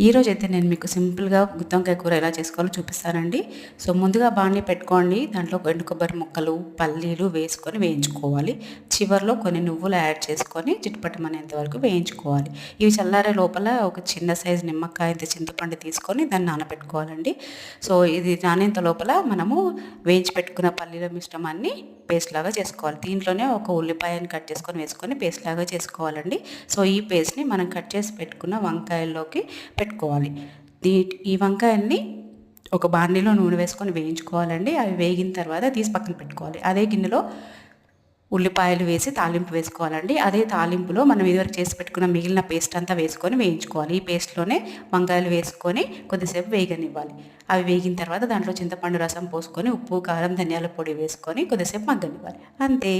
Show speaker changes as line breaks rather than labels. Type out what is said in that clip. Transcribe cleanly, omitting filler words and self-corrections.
ఈరోజైతే నేను మీకు సింపుల్గా గుత్తొంకాయ కూర ఎలా చేసుకోవాలో చూపిస్తానండి. సో ముందుగా బాణలి పెట్టుకోండి. దాంట్లో ఎండు కొబ్బరి ముక్కలు, పల్లీలు వేసుకొని వేయించుకోవాలి. చివరిలో కొన్ని నువ్వులు యాడ్ చేసుకొని చిటపటమనేంత వరకు వేయించుకోవాలి. ఇవి చల్లారే లోపల ఒక చిన్న సైజు నిమ్మకాయ ఇంత చింతపండు తీసుకొని దాన్ని నానబెట్టుకోవాలండి. సో ఇది నానేంత లోపల మనము వేయించి పెట్టుకున్న పల్లీల మిశ్రమాన్ని పేస్ట్ లాగా చేసుకోవాలి. దీంట్లోనే ఒక ఉల్లిపాయని కట్ చేసుకొని వేసుకొని పేస్ట్ లాగా చేసుకోవాలండి. సో ఈ పేస్ట్ని మనం కట్ చేసి పెట్టుకున్న వంకాయల్లోకి పెట్టుకోవాలి. ఈ వంకాయల్ని ఒక బాండీలో నూనె వేసుకొని వేయించుకోవాలండి. అవి వేగిన తర్వాత తీసి పక్కన పెట్టుకోవాలి. అదే గిన్నెలో ఉల్లిపాయలు వేసి తాలింపు వేసుకోవాలండి. అదే తాలింపులో మనం ఇదివరకు చేసి పెట్టుకున్న మిగిలిన పేస్ట్ అంతా వేసుకొని వేయించుకోవాలి. ఈ పేస్ట్లోనే వంకాయలు వేసుకొని కొద్దిసేపు వేగనివ్వాలి. అవి వేగిన తర్వాత దాంట్లో చింతపండు రసం పోసుకొని ఉప్పు, కారం, ధనియాల పొడి వేసుకొని కొద్దిసేపు మగ్గనివ్వాలి. అంతే.